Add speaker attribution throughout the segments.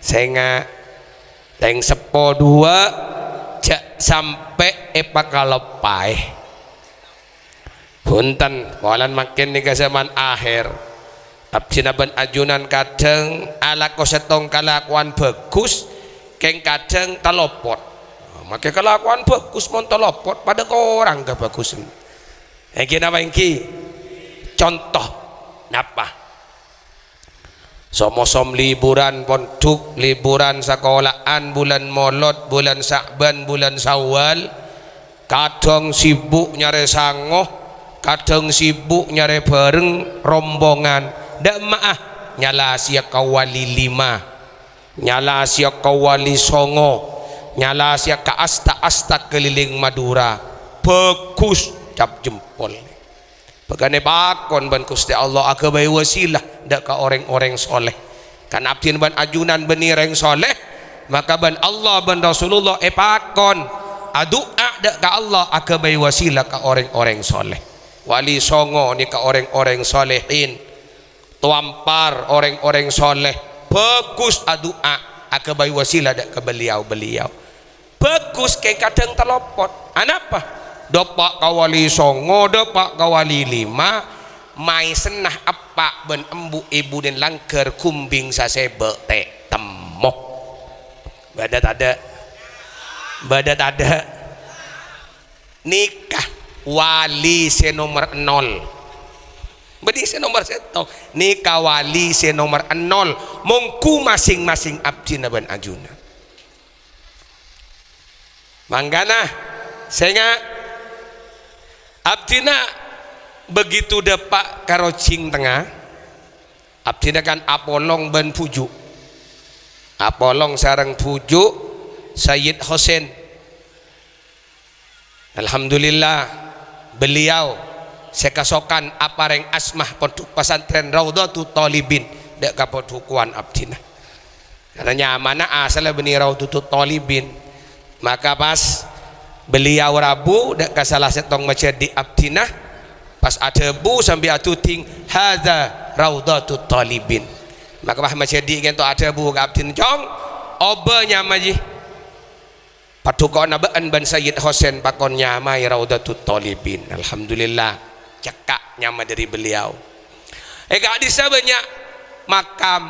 Speaker 1: Sehingga teng sepo dua jak sampai epakalepai punten walan makin nika zaman akhir abdina ben ajunan kadang ala kosetong kelakuan bagus keng kadang telopot make kelakuan bagus mon telopot pada orang kebagusan iki napa iki contoh napa som liburan pondok liburan sekolahan bulan molot bulan Sa'ban bulan Syawal kadang sibuk nyari sangoh kadang sibuk nyari bareng rombongan dak maah nyala sia kawali 5 nyala sia kawali 9 nyala sia ka asta-asta keliling Madura bagus cap jempol bagane bakon ban Gusti Allah aga bae wasilah dak ka orang-orang soleh kan abdin ban ajunan benireng soleh maka ban Allah ban Rasulullah pakon adua dak ka Allah aga bae wasilah ka orang-orang soleh wali songo ni ka orang-orang solehin tuampar orang-orang soleh bagus adua aga bae wasilah dak ka beliau-beliau bagus kayak kadang telopot anapa dopak kawali songo dopak kawali 5 mai senah apa ben embu ibu dan langker kumbing sasebe te temoh badat ada nikah wali se nomor 0 bedi se nomor 1 nikah wali se nomor 0 mongku masing-masing abdina ben ajuna manggana sehingga abdina begitu depak karocing tengah abdina kan apolong ben pujuk apolong sarang pujuk Sayyid Husain alhamdulillah beliau sekasokan apareng asmah pondok pesantren Raudhatul Talibin dek kapodukuan abdina karena nyamana asal beni Raudhatul Talibin maka pas beliau rabu dak salah setong macam di abdinah pas ada bu sambil atuting hadza Raudhatul Talibin maka bah macam di kan tu ada bu ke abdin jong obanya maji patukon abaan ban Sayyid Husain pakon nyamai Raudhatul Talibin alhamdulillah cekak nyama dari beliau gak bisa banyak makam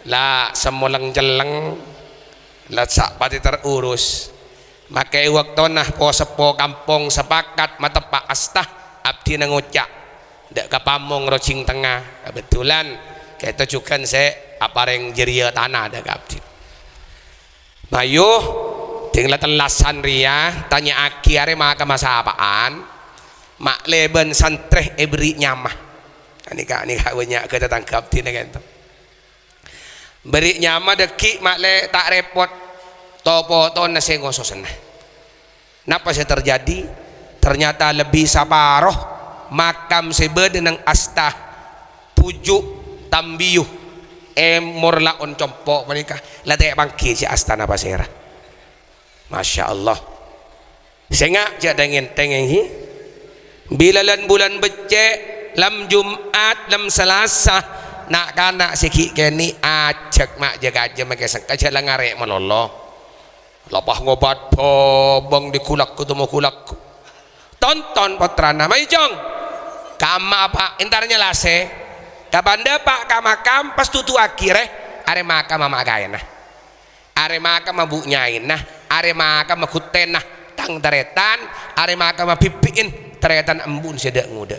Speaker 1: lah semoleng jeleng lah sak pati terurus makai waktu nah po sepo kampung sepakat mata pak astah abdi ngucak dak kapamong rocing tengah kebetulan kita juga saya apareng jeria tanah dak abdi mayuh tinggal telasan ria tanya aki are maka masa apaan mak leben santreh ebri nyamah ini kak banyak kita tangkap abdi kan beri nyamah deki mak le tak repot topo ton nasi ngososen napa sih terjadi ternyata lebih sabaroh makam sebede nang astah pujuk tambiyuh morla on compok menikah late bangki si astana pasera Masya Allah sehingga jadi ingin tengengi bila bulan becek lam Jumat lam Selasa nak kanak sikit keni acak mak jaga aja make sangka jalan ngarek meloloh lapah ngobat bobong di kulak ketemu kulak tonton potrana mai jong kama pak entarnya lase kabanda pak kamakam pas tutu akhirnya are maka mama gayana are maka mabu nyain nah are maka makuten nah tang taretan are maka mapipiin taretan embun sedak muda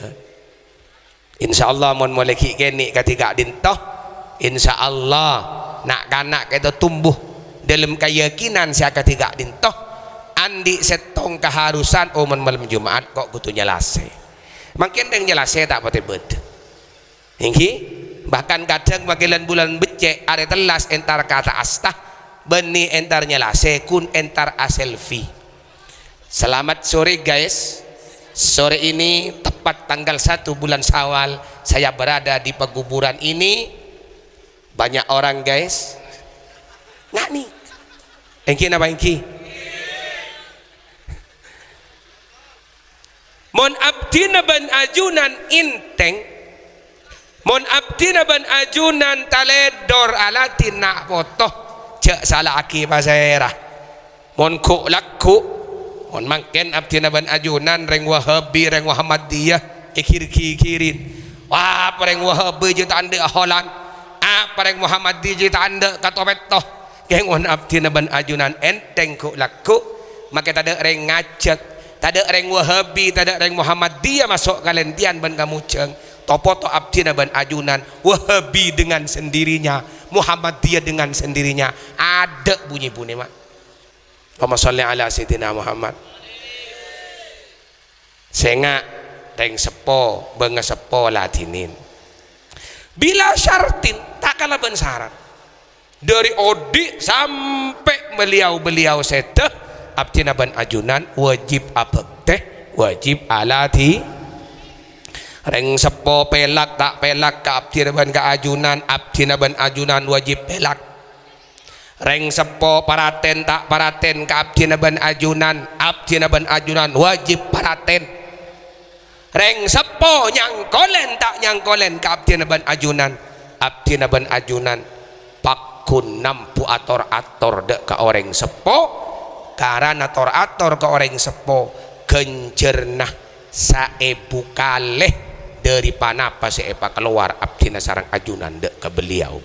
Speaker 1: insyaallah mon moleki keni ketika dintoh insyaallah nak kanak kita tumbuh dalam keyakinan saya ketiga dintoh andi setong keharusan omen malam Jumat kok kutunya lase makin yang jelase tak pati bed ini bahkan kadang makilan bulan becek ada telas entar kata astah beni entarnya lase kun entar aselfie selamat sore guys sore ini tepat tanggal 1 bulan Syawal saya berada di peguburan ini banyak orang guys nggak nih engki apa engki mon abdina ban ajunan inteng mon abdi na ban ajunan taledor alatin nak potoh cek salah aki pasera mon ku laku mon mangken abdi na ban ajunan reng wahabi reng Muhammadiyah kirin wah reng wahabi je tak anda holan apa reng Muhammadiyah je tak anda katopetoh keng mon abdi na ban ajunan enteng ku laku maka tak ada reng ngajak tak ada reng wahabi tak ada reng Muhammadiyah masuk kalentian ban kamu ceng topoto abdi na ban ajunan wahabi dengan sendirinya Muhammadiyah dengan sendirinya ada bunyi-bunyi mak Allahumma sholli ala sayyidina Muhammad senga reng sepo benga sepo latinin bila syartin tak kalah ben syarat dari odi sampai beliau seteh abdi na ban ajunan wajib apa teh wajib alati reng sepo pelak tak pelak ka abdi na ban ka ajunan abdi na ban ajunan wajib pelak reng sepo paraten tak paraten ka abdi na ban ajunan wajib paraten reng sepo nyangkolen tak nyangkolen ka abdi na ban ajunan pakun nampu ator dek ka orang sepo karena ator ka orang sepo kencernah saebu kaleh dari panapa seepa keluar abdi na sarang ajunan dek ke beliau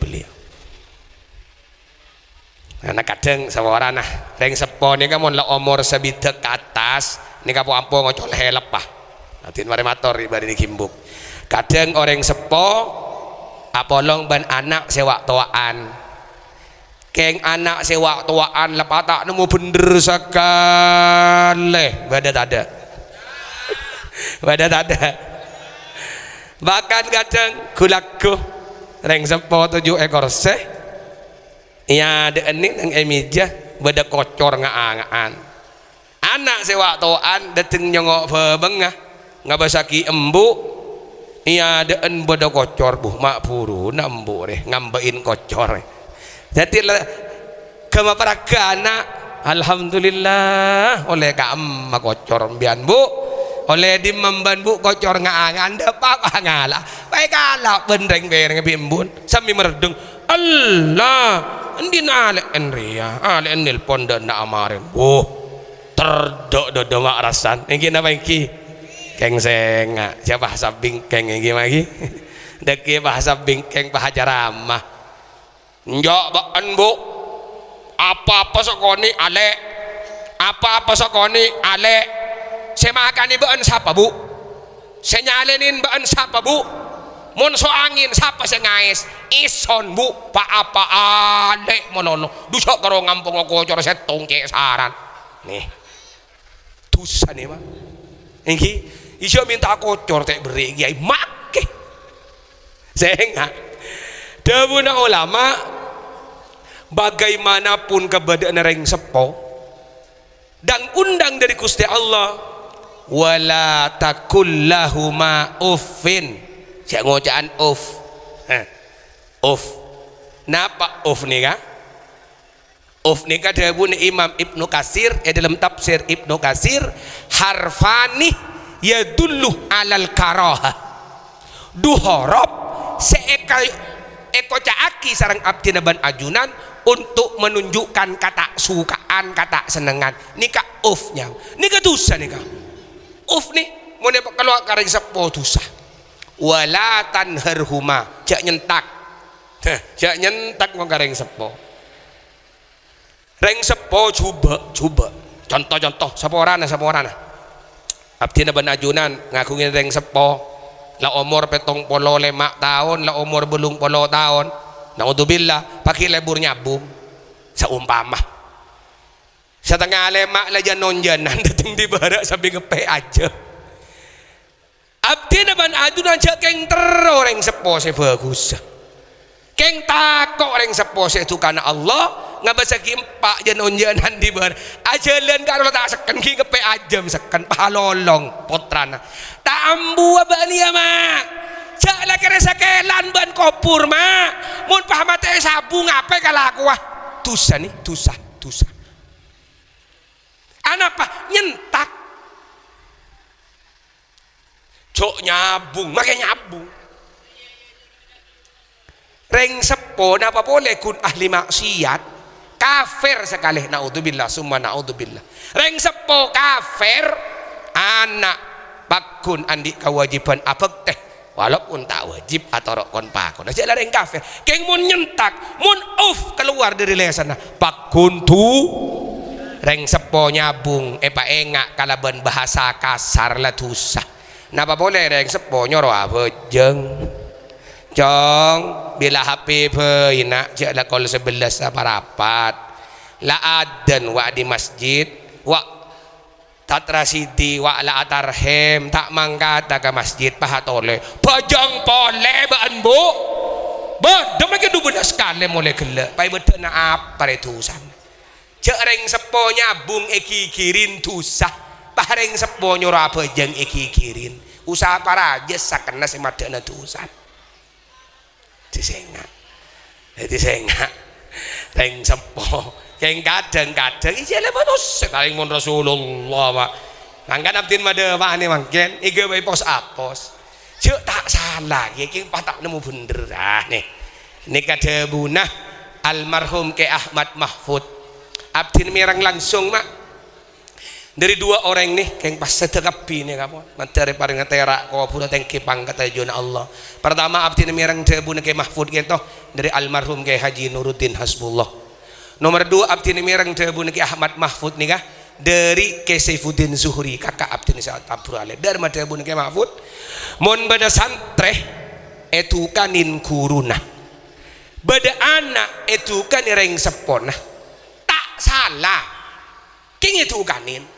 Speaker 1: karena kadang sawarana reng sepo ni kamu la umur sebitek ke atas ni kamu ampo ngocol helep lah nanti mari mator ibadah di kimbuk kadang orang sepo apolong ban anak sewa toaan keng anak sewa toaan lepas tak nemu bener sekali badat ada bahkan kadang kulaku reng sepo 7 ekor seh ya ada ening nang emija beda kocor ngaan anak sewa toan dateng nyongok bengah ngabasaki embu iya ada en beda kocor buh mak puru nambu deh ngambain kocor jadi kema paraga anak alhamdulillah oleh ka emma kocor mbian bu oleh di membantu kocor ngangan depak ngalah baik kalah bendeng bereng bimbun sami merdeng Allah endin ale enria ale enil ponda na amarin terdok dodo mak rasan iki napa iki keng senga siapa bahasa bingkeng iki lagi deki bahasa bingkeng bahasa ramah njok bakan bu apa-apa sokoni ale apa-apa sokoni ale saya makan ni baan siapa bu saya nyalenin baan siapa bu monso angin siapa saya ngais ison bu pak apa adek monono dusok karo ngampung kocor saya tongke saran nih dosa nih mah ini iso minta kocor tak beri kiai make saya enggak dawuh ulama bagaimanapun keberadaan reng sepo dan undang dari Gusti Allah wala takullahuma uffin siak ngocaan uff napa uff nih kah uff nih kah dawuh Imam Ibnu Katsir dalam tafsir Ibnu Katsir harfani yadullu alal karaha duhorop eko caaki sarang abdi na ban ajunan untuk menunjukkan kata sukaan kata senengan nikah uffnya nikah dosa nikah uff nih mau nepak keluar kareng sepo dosa wala tanharhuma jak nyentak mau kareng sepo reng sepo coba contoh saporana abdi na ban ajunan ngakungin reng sepo la umur 75 tahun la umur 80 tahun naudzubillah pakai lebur nyabung seumpama setengah lemak lah janonjanan datang di barak sampai ngepe aja abdi na ban ajunan cak keng tero reng sepo se bagus keng takok reng sepo se itu karena Allah ngabasa kimpak janonjanan di barak ajalan karo tak seken ki ngepe ajam seken pahalolong potrana tak ambu abani ya mak cak lah kira sakelan ban kopur mak mun pahamate sabu ngape kalaku wah dosa nih dosa anapa nyentak cok nyabung makanya nyabung reng sepo napa boleh kun ahli maksiat kafir sekali, naudzubillah summa naudzubillah. Reng sepo kafir anak pakun andi kewajiban apa teh walaupun tak wajib atau rokon pakun aja lah reng kafir keng mun nyentak mun keluar dari lesan pakun tu reng sepo nyabung pak engak kalaban bahasa kasar lah tusah napa boleh reng sepo nyoro apa jeng jong bila HP peina cek lah kalau 11 apa rapat la adan wa di masjid wa tatrasidi wa la atarhem tak mangkata ke masjid pahatole pajang pole baan bu ba demi ke 12 kali mulai gelek pai beda na apa itu sana cek reng sepo nyabung eki kirin tusah pareng sepo nyoro apa jeng eki kirin usaha para aja sakena semadana tusan disengak reng sepo keng kadang-kadang iki le manus setaring mun Rasulullah Pak mangkan abdin made Pak ne mangken iki wae pos apos cek tak salah iki patak nemu bener nih nikah bunah almarhum ke Ahmad Mahfud abdin mirang langsung Mak dari dua orang nih keng pas setekapi nih kamu menteri paling ngeterak kau pura tengki pangkat ajuna Allah pertama abdi mirang tebu ke Mahfud gitu dari almarhum ke Haji Nuruddin Hasbullah nomor dua abdi mirang tebu ke Ahmad Mahfud nih kah dari ke Saifuddin Zuhri kakak abdi saat abdul ale dari mata tebu ke Mahfud mon beda santre itu kanin kuruna beda anak itu kan reng sepona tak salah king itu kanin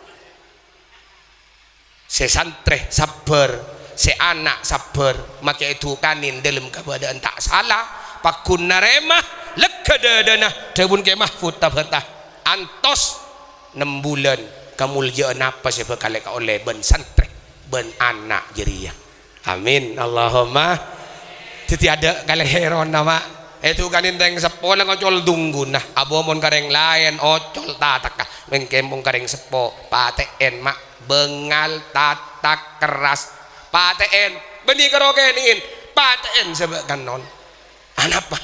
Speaker 1: se santre sabar se anak sabar maka itu kanin dalam keadaan tak salah pakun naremah lekadadana debun ke Mahfud tabantah antos 6 bulan kemuliaan apa sih bakal oleh ben santre ben anak jeria amin Allahumma tiada kali heron nama itu kanin teng sepo lang ocol dunggu nah abomon kareng lain ocol tatak mengkembung kareng sepo paten mak bengal tatak keras paten benih kerokenin paten sebakan non anapa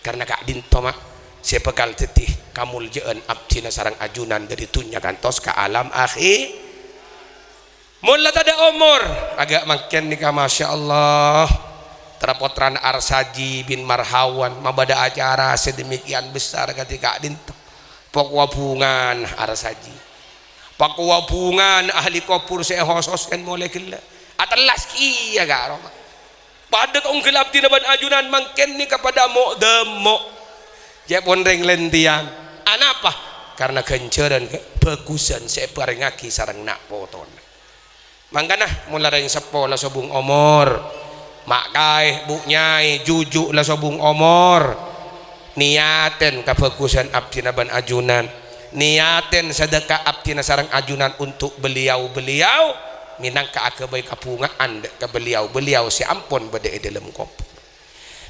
Speaker 1: karena kak dinto mak sepekal tetih kamul jeun abdina sarang ajunan dari tunya kantos ke alam akhir mulla tada umur agak makin nikah masya Allah terpotran Arsaji bin Marhawan mabada acara sedemikian besar ketika dinto pokwa Arsaji pakuwabungan ahli kopur saya hosos kan mulai gila atalas kia gak Roma pada kong gelap di depan ajunan mangken ni kepada mo demo japon reng lentian anapa karena genceran bagusan saya barengaki sarang nak poton mangkana mulai reng sepo la sobung omor mak kai bu nyai jujuk la sobung omor niaten kebagusan abdi naban ajunan niaten sedekah abdi sarang ajunan untuk beliau minang ke akabai kapungaan ke beliau si ampun beda dalam kopi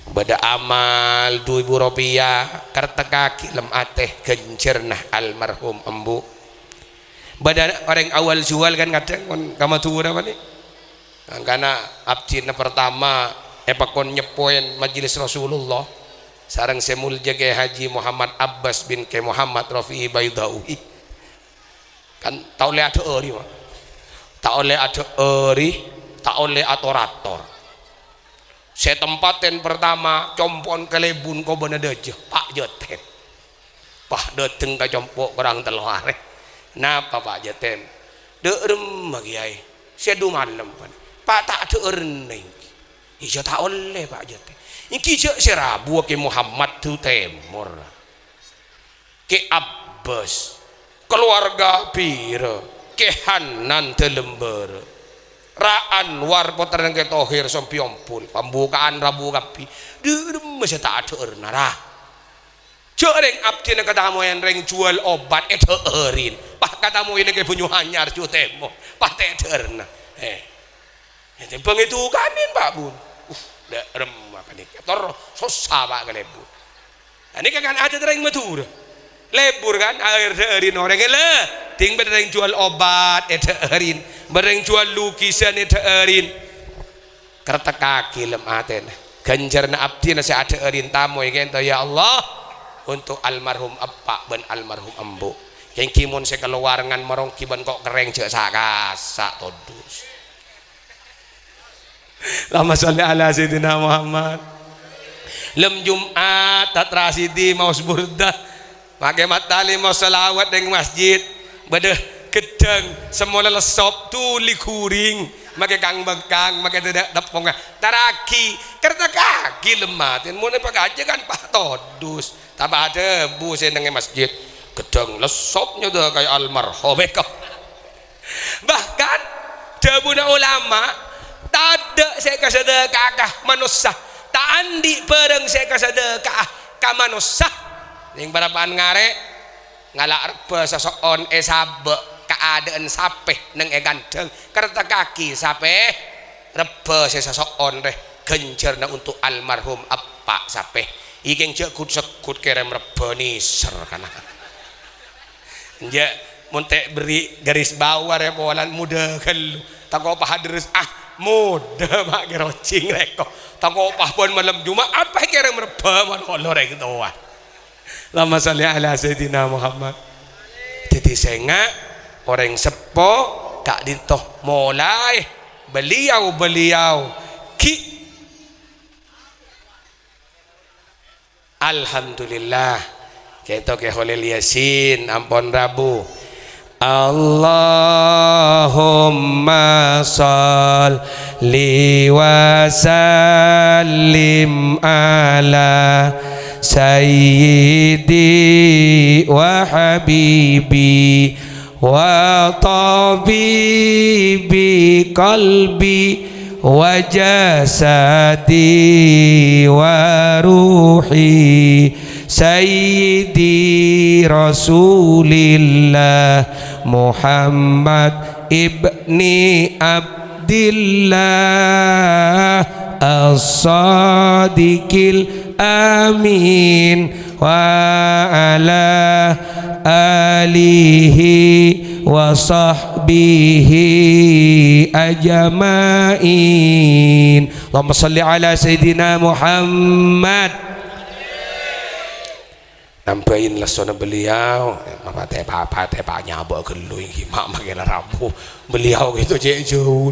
Speaker 1: beda amal 2.000 rupiah karta kaki lem ateh gencernah almarhum embu beda orang awal jual kan kadang kama tuh apa nih karena abdi pertama epakon nyepoin majelis Rasulullah sarang semul jaga Haji Muhammad Abbas bin ke Muhammad Rafi'i Baydawi kan tak oleh ada eri tak oleh ada eri tak oleh atorator saya tempatin pertama compon kelebun kau bener aja Pak Joten Pak dateng ke compok kurang telur napa Pak Joten derem bagiai saya du malam Pak tak ada erneng iya tak oleh Pak Joten iki cek serabu ke Muhammad tu temur ke Abbas keluarga pira ke Hanan telember Ra Anwar potran ke Tohir sompiompul pembukaan Rabu Kapi derem masih tak ada ernara cek reng abdi na katamu yang reng jual obat itu erin pak katamu ini ke bunyu hanyar cu temo pak te erna itu pengitu kanin Pak Bun derem apa nih tor susah Pak kelebu ini kan ada reng matur lebur kan air erin orang le ting bereng jual obat itu erin bereng jual lukisan itu erin kerta kaki lem aten ganjarna abdi na saya ada erin tamu ya Allah untuk almarhum apa ben almarhum ambu yang kimun saya keluar ngan marong kiban kok kereng cek sakasa todus. Lama sholli ala sayyidina Muhammad. Lem Jumat tatrasidi maus burdah pakai matali mau selawat dengan masjid bade gedeng semua lesop tuli kuring pakai kang bekang pakai tidak tepung taraki kereta kaki lemah dan mulai pakai aja kan pak todus tambah ada bu saya dengan masjid gedeng lesopnya tuh kayak almarhum bahkan dabuna ulama tada saya kasedekah manusia tak andi pereng saya kasedekah ka manusia yang berapaan ngare ngalak rebe seseon sabe keadaan sapeh neng ganteng kereta kaki sapeh rebe seseon deh gencerna untuk almarhum apa sapeh iking cekut sekut kerem rebe niser kana ya muntek beri garis bawah repolan muda kelu tako pahaderes muda mak gerocing reko tako pah pun malam Jumat apa kerem rebe man olor rek toa. Lama sholli ala sayyidina Muhammad. Jadi senga orang sepo tak dintoh mulai beliau ki alhamdulillah kita ke Holil Yasin ampun Rabu Allahumma sholli wa sallim ala sayyidi wa habibi wa tabibi qalbi wa jasadi wa ruhi sayyidi rasulillah Muhammad ibni Abdillah as-sadiqil amin wa ala alihi wa sahbihi ajmain. Allahumma salli ala sayyidina Muhammad. Nampain lesona beliau apa nyabak gelu mak makin rabu beliau gitu cek jauh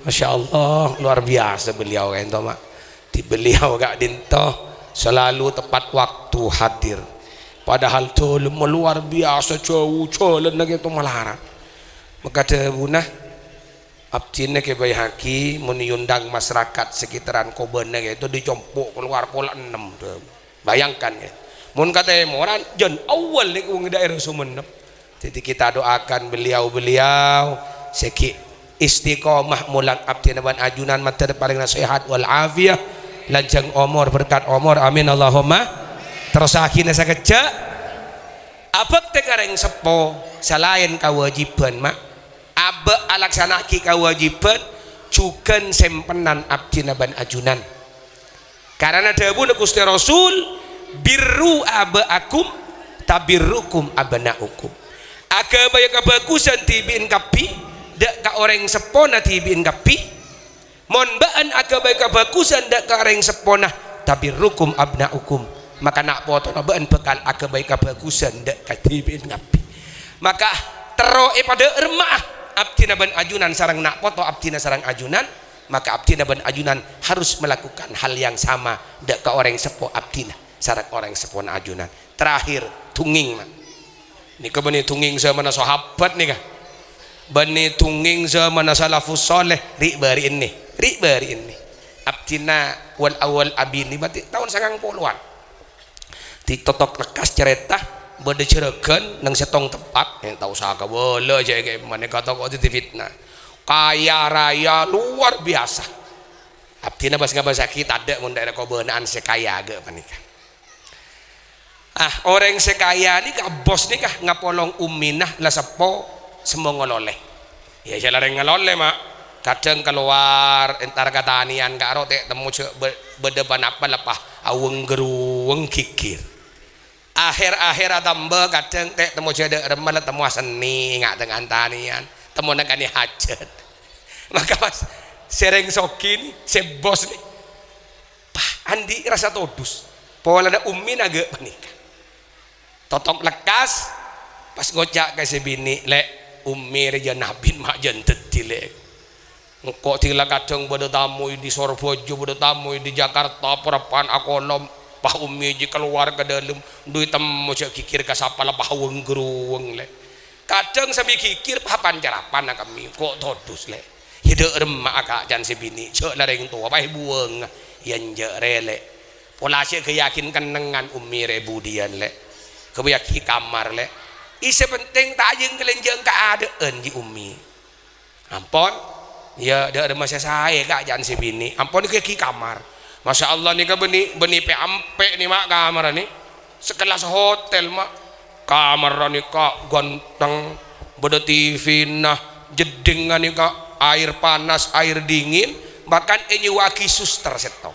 Speaker 1: Masya Allah luar biasa beliau ento mak di beliau gak dinto selalu tepat waktu hadir padahal tuh luar biasa jauh colen lagi itu malaran maka debunah abdina ke bayi haki meniundang masyarakat sekitaran Koben itu dijompok keluar pola 6 bayangkan ya mun kata moran jan awal nih wong daerah Sumenep jadi kita doakan beliau seki istiqomah mulang abdina ban ajunan mater paling nasihat wal afiyah lanjang umur berkat umur amin Allahumma terus akhirnya sakeja abek teh kareng sepo selain kewajiban mak abek alaksanaki kewajiban cuken sempenan abdina ban ajunan karena dawuh Gusti Rasul birru abaakum tabirrukum abanaukum aga baya kabagusan tibin kapi dak ka orang sepona tibin kapi mon baan aga baya kabagusan dak ka orang sepona tabirrukum abnaukum maka nak poto baan bekal aga baya kabagusan dak ka tibin kapi maka teroe pada ermah abdina ban ajunan sarang nak poto abdina sarang ajunan maka abdina ban ajunan harus melakukan hal yang sama dak ka orang sepo abdina sarang orang sepon ajunan terakhir tunging mak ini ke bani tunging zaman sahabat nih kah bani tunging zaman salafus soleh ri bari ini abdina wal awal abini berarti tahun 90-an ditotok lekas cerita bade cereken nang setong tempat yang tahu saka boleh aja kayak mana kata kok itu fitnah kaya raya luar biasa abdina bas ngabasa kita ada mun daerah kobenaan sekaya agak panika orang sekaya ni kah bos ni kah ngapolong uminah lah sepo semua ngololeh ya saya larang ngololeh mak kadang keluar entar katanian kak rote temu berdepan apa lepah aweng geruweng kikir akhir tambah kadang teh temu cede remal temu seni nggak dengan tanian temu nangkani hajat maka pas sering sokin si bos ni pah andi rasa todus pola ada ummi naga menikah totok lekas pas ngocak ke sebini lek ummi reja nabin mak jentet dilek engkau tila kadang pada tamu di Sorbojo pada tamu di Jakarta perapan akolom pah ummi ji keluar ke dalam duit temu cak kikir ke sapa lah pahweng geruweng lek kadang sambil kikir papan jarapan kami kok todus lek hidup remak akak jan sebini cak lareng tua pah bueng yang je relek pola cak keyakinkan dengan ummi rebudian lek kebayaki kamar lek isi penting tak jeng kelenjeng keadaan di ummi ampun ya ada masa saya kak jangan si bini ampun ke kamar masya Allah nih ke beni pe ampe nih mak kamar nih sekelas hotel mak kamar nih kak ganteng beda TV nah jedingan nih kak air panas air dingin bahkan waki suster setong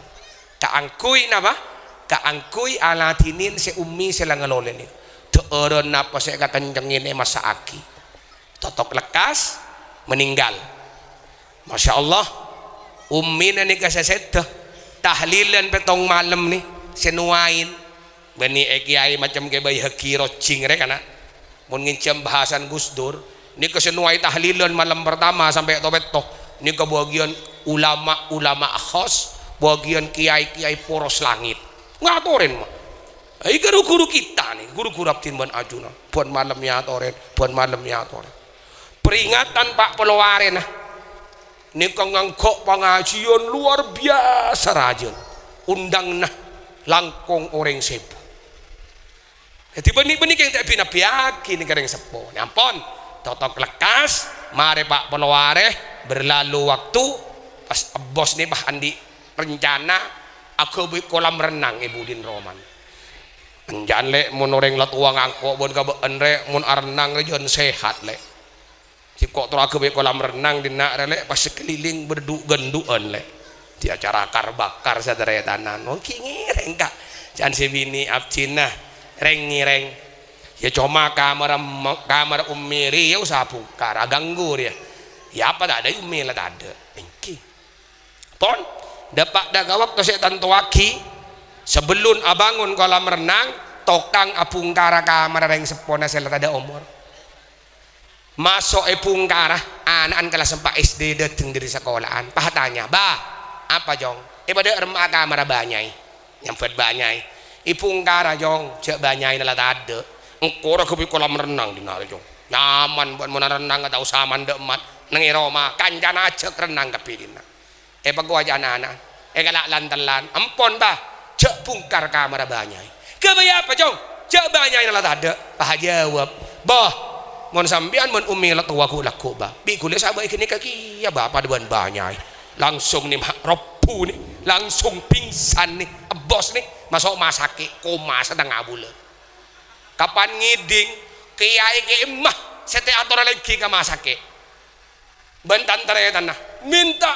Speaker 1: kaangkui nama kaangkui alatinin se ummi selangalole nih teoron apa saya kencengin masa aki totok lekas meninggal masya Allah ummi nih kaseset tahlilan petong malam nih senuain bani kiai macam kayak bayi haki rocing rek kana mun ngincam bahasan Gus Dur nih kesenuai tahlilan malam pertama sampai tobetok nih ke bagian ulama khos bagian kiai poros langit ngatorin mah guru kita nih guru Abdin ban Ajuna buat malamnya atoren peringatan Pak Pelawaren nah ini kok pengajian luar biasa rajin undang nah langkong orang sepu jadi benih-benih yang tak bina-biaki nih kering sepo nyampon totok lekas mari Pak Pelawaren berlalu waktu pas bos nih bah andi rencana aku buat kolam renang Ibu Din Roman jangan lek mun orang latua ngangkok bon kabeen rek mun arenang rejon sehat lek si kok terus aku buat kolam renang dina lek pas sekeliling berduk genduan lek di acara akar bakar sadaya tanan mungkin ngireng kak jangan sebini abcina reng ngireng ya cuma kamar ummi riau sapukar aganggur ya apa tak ada ummi lah tak ada engki pon dapat daga waktu setan tuaki sebelum abangun kolam renang tokang apungkara kamar reng sepona sel ada umur masuk pungkara anak kelas 4 SD dateng dari sekolahan pah tanya bah apa jong pada remah kamar banyai nyampe banyai ipungkara jong cek banyai nala ada engkau ke kolam renang di nara jong nyaman buat mau renang atau saman demat nengi Roma kancana aja renang kepilina gua aja anak-anak galak lantalan ampun bah cek pungkar kamar banyai kebaya apa jong cek banyai nala ada pah jawab bah mon sambian mon umi latua ku laku bah bi kuliah sabar ikini kaki ya bapak dewan banyai langsung nih ropu nih langsung pingsan nih bos nih masuk masake koma setengah bulan kapan ngiding kiai ke emah sete atur lagi ke masake bentan tanah minta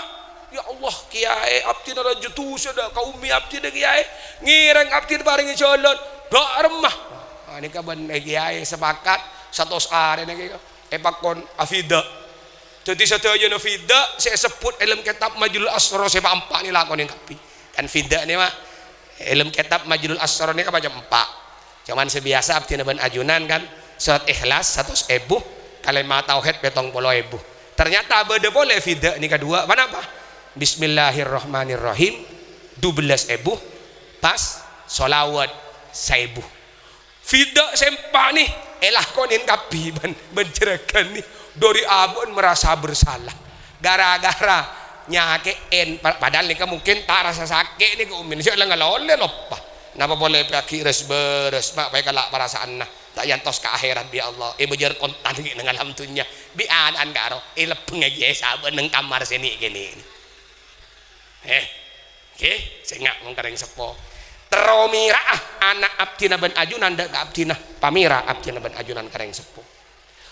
Speaker 1: ya Allah kiai abdi nara jutu sudah kau umi abdi deh kiai ngireng abdi barengi jalan dok remah ini kaban kiai sepakat satu hari nih pakon afida jadi sedaya nafida saya sebut ilmu kitab Majlul Asrar saya empat nih lakonin kapi kan fida nih mak ilmu kitab Majlul Asrar ini kan macam 4 cuman sebiasa abdi naban ajunan kan surat ikhlas 100.000 kalimat tauhid 70.000 ternyata beda boleh fida ini kedua mana apa Bismillahirrahmanirrahim 12.000 pas solawat 1.000 fida sempak nih elah konin kapi bencerakan nih dari abon merasa bersalah gara-gara nyakein padahal nih mungkin tak rasa sakit nih keumin saya lah ngalole lopa napa boleh pakai beres mak pakai kalak perasaan nah tak yantos ke akhirat bi Allah bejar kontan dengan alhamdulillah bi an karo lepeng aja saben nang kamar sini gini saya nggak mengkering sepo teromira anak abdina ban ajunan dak abdina pamira abdina ban ajunan kereng sepo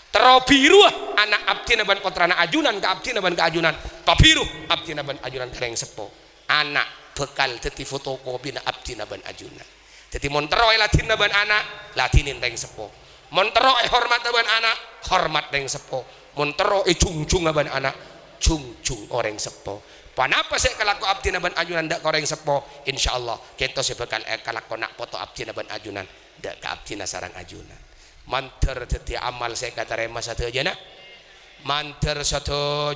Speaker 1: terobiru anak abdina ban kontrana ajunan ke abdina ban keajunan papiru abdina ban ajunan kereng sepo anak bekal teti fotokopi na abdina ban ajunan jadi monteroy latin ban anak latinin reng sepo monteroy hormat ban anak hormat reng sepo monteroy cungcung ban anak cungcung orang sepo Panapa saya kalaku abdi naban ajunan dak koreng sepo insyaallah kita saya bakal kalaku nak foto abdi naban ajunan dak ka abdi sarang ajunan manter teti amal saya kata remah satu aja nak manter satu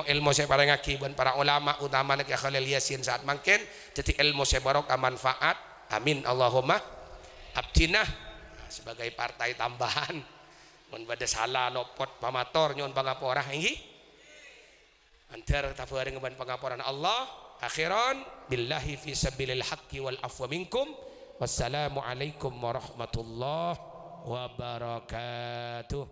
Speaker 1: ilmu saya parengaki ban para ulama utama nak Khalil Yasin saat mangken teti ilmu saya barokah manfaat amin Allahumma abdina sebagai partai tambahan mun bade salah lopot pamator nyon pangapora inggih antar tafaring ban pangapuran Allah akhiran billahi fi sabilil haqqi wal afwa minkum wassalamu alaikum warahmatullahi wabarakatuh.